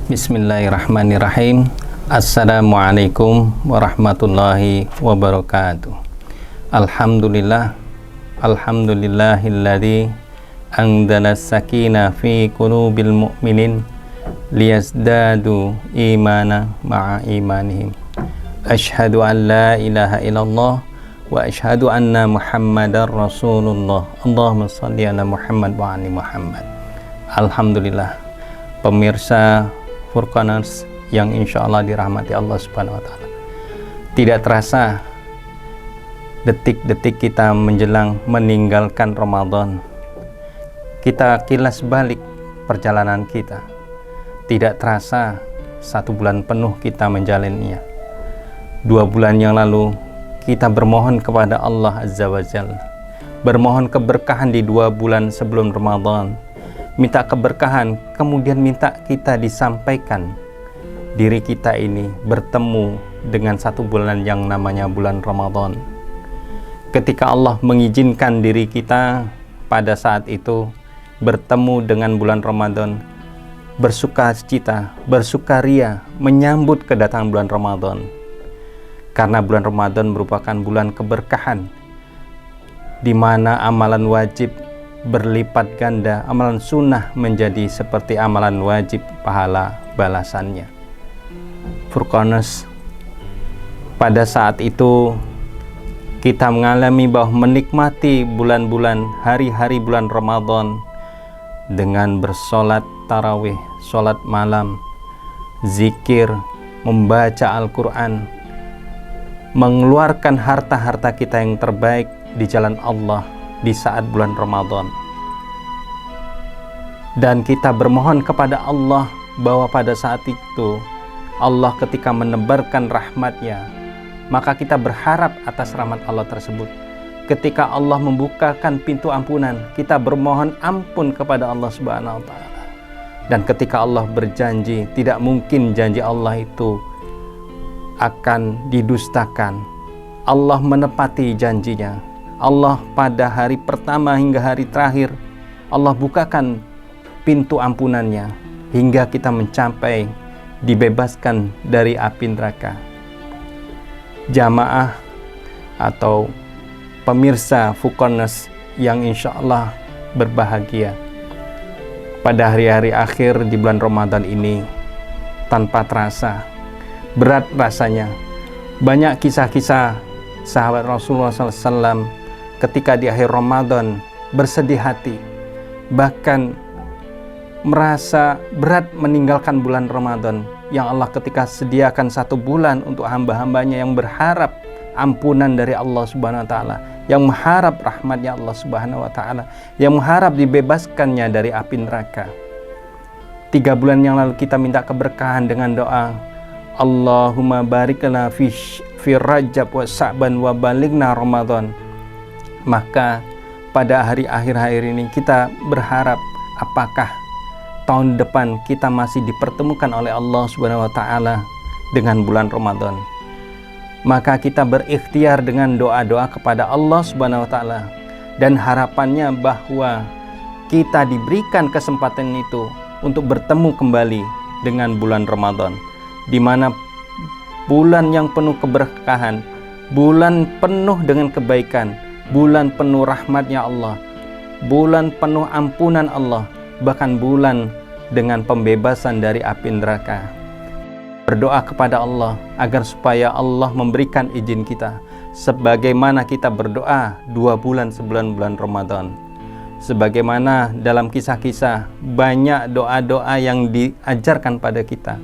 Bismillahirrahmanirrahim. Assalamualaikum warahmatullahi wabarakatuh. Alhamdulillah, alhamdulillahilladzi anzala sakina fi qulubil mu'minin liyazdadu imana ma'a imanihim. Asyhadu an la ilaha illallah wa asyhadu anna Muhammadar Rasulullah. Allahumma shalli ala Muhammad wa ali Muhammad. Alhamdulillah, pemirsa Furqaners yang insya Allah dirahmati Allah Subhanahu wa Ta'ala. Tidak terasa detik-detik kita menjelang meninggalkan Ramadan, kita kilas balik perjalanan kita. Tidak terasa 1 bulan penuh kita menjalaninya. 2 bulan yang lalu kita bermohon kepada Allah Azza wa Jalla, bermohon keberkahan di 2 bulan sebelum Ramadan, minta keberkahan, kemudian minta kita disampaikan diri kita ini bertemu dengan 1 bulan yang namanya bulan Ramadan. Ketika Allah mengizinkan diri kita pada saat itu bertemu dengan bulan Ramadan, bersukacita, bersukaria menyambut kedatangan bulan Ramadan. Karena bulan Ramadan merupakan bulan keberkahan, di mana amalan wajib berlipat ganda, amalan sunnah menjadi seperti amalan wajib, pahala balasannya. Furqaners, pada saat itu kita mengalami bahwa menikmati bulan-bulan, hari-hari bulan Ramadan dengan bersolat tarawih, solat malam, zikir, membaca Al-Quran, mengeluarkan harta-harta kita yang terbaik di jalan Allah di saat bulan Ramadan. Dan kita bermohon kepada Allah bahwa pada saat itu Allah ketika menebarkan rahmat-Nya, maka kita berharap atas rahmat Allah tersebut. Ketika Allah membukakan pintu ampunan, kita bermohon ampun kepada Allah Subhanahu wa Ta'ala. Dan ketika Allah berjanji, tidak mungkin janji Allah itu akan didustakan. Allah menepati janjinya. Allah pada hari pertama hingga hari terakhir, Allah bukakan pintu ampunannya hingga kita mencapai dibebaskan dari api neraka. Jamaah atau pemirsa Furqaners yang insya Allah berbahagia, pada hari-hari akhir di bulan Ramadan ini tanpa terasa berat rasanya. Banyak kisah-kisah sahabat Rasulullah SAW ketika di akhir Ramadan bersedih hati, bahkan merasa berat meninggalkan bulan Ramadan yang Allah ketika sediakan 1 bulan untuk hamba-hambanya yang berharap ampunan dari Allah Subhanahu wa Ta'ala, yang mengharap rahmatnya Allah Subhanahu wa Ta'ala, yang mengharap dibebaskannya dari api neraka. 3 bulan yang lalu kita minta keberkahan dengan doa, Allahumma barik lana fi Rajab wa Sa'ban wa balighna Ramadan. Maka pada hari akhir-akhir ini kita berharap apakah tahun depan kita masih dipertemukan oleh Allah Subhanahu wa Ta'ala dengan bulan Ramadan. Maka kita berikhtiar dengan doa-doa kepada Allah Subhanahu wa Ta'ala, dan harapannya bahwa kita diberikan kesempatan itu untuk bertemu kembali dengan bulan Ramadan, di mana bulan yang penuh keberkahan, bulan penuh dengan kebaikan, bulan penuh rahmatnya Allah, bulan penuh ampunan Allah, bahkan bulan dengan pembebasan dari api neraka. Berdoa kepada Allah agar supaya Allah memberikan izin kita, sebagaimana kita berdoa 2 bulan sebelum bulan Ramadan. Sebagaimana dalam kisah-kisah banyak doa-doa yang diajarkan pada kita.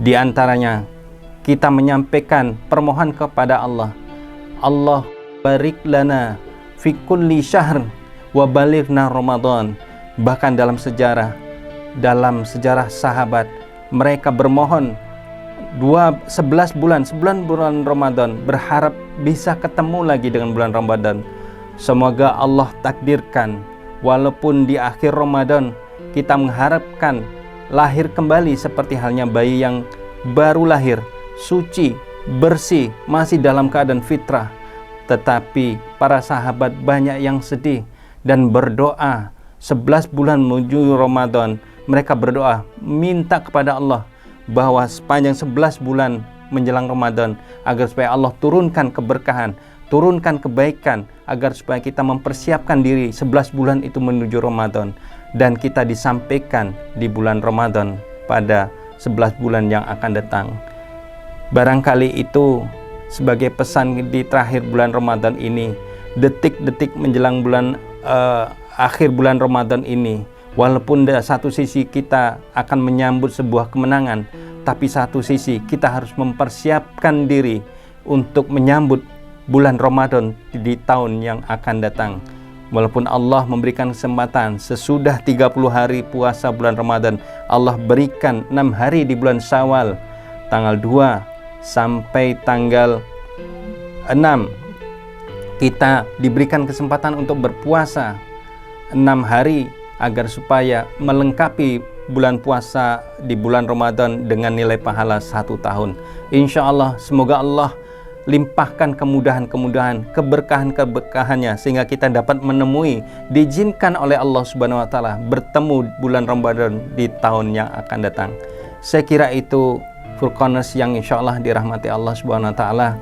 Di antaranya kita menyampaikan permohonan kepada Allah, Allah barik lana fi kulli syahr wa balighna Ramadan. Bahkan dalam sejarah sahabat, mereka bermohon 11 bulan Ramadan, berharap bisa ketemu lagi dengan bulan Ramadan. Semoga Allah takdirkan, walaupun di akhir Ramadan kita mengharapkan lahir kembali seperti halnya bayi yang baru lahir, suci, bersih, masih dalam keadaan fitrah. Tetapi para sahabat banyak yang sedih dan berdoa 11 bulan menuju Ramadan. Mereka berdoa minta kepada Allah bahwa sepanjang 11 bulan menjelang Ramadan, agar supaya Allah turunkan keberkahan, turunkan kebaikan, agar supaya kita mempersiapkan diri 11 bulan itu menuju Ramadan, dan kita disampaikan di bulan Ramadan pada 11 bulan yang akan datang. Barangkali itu sebagai pesan di terakhir bulan Ramadan ini, detik-detik menjelang akhir bulan Ramadan ini. Walaupun dari satu sisi kita akan menyambut sebuah kemenangan, tapi satu sisi kita harus mempersiapkan diri untuk menyambut bulan Ramadan di tahun yang akan datang. Walaupun Allah memberikan kesempatan sesudah 30 hari puasa bulan Ramadan, Allah berikan 6 hari di bulan Syawal, tanggal 2 sampai tanggal 6. Kita diberikan kesempatan untuk berpuasa 6 hari agar supaya melengkapi bulan puasa di bulan Ramadan dengan nilai pahala 1 tahun. Insya Allah, semoga Allah limpahkan kemudahan-kemudahan, keberkahan-keberkahannya, sehingga kita dapat menemui, diizinkan oleh Allah Subhanahu wa Ta'ala bertemu bulan Ramadan di tahun yang akan datang. Saya kira itu Furqaners yang insya Allah dirahmati Allah Subhanahu wa Ta'ala.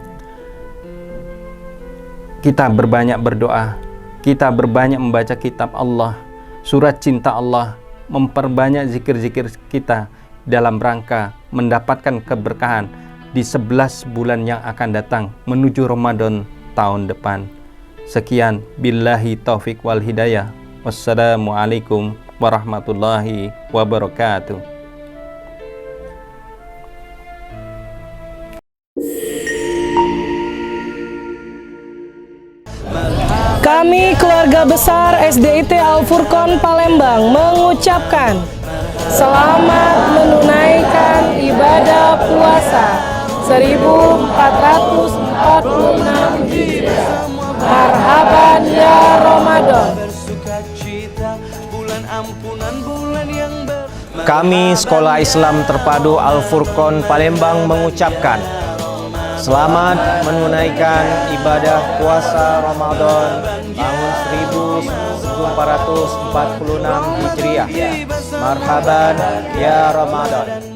Kita berbanyak berdoa, kita berbanyak membaca kitab Allah, surat cinta Allah, memperbanyak zikir-zikir kita dalam rangka mendapatkan keberkahan di 11 bulan yang akan datang menuju Ramadan tahun depan. Sekian, billahi taufik wal hidayah. Wassalamualaikum warahmatullahi wabarakatuh. Kami keluarga besar SDIT Al-Furqon Palembang mengucapkan selamat menunaikan ibadah puasa 1446 Hijriah. Marhaban ya Ramadan. Kami Sekolah Islam Terpadu Al-Furqon Palembang mengucapkan selamat menunaikan ibadah puasa Ramadan tahun 1446 Hijriah. Marhaban ya Ramadan.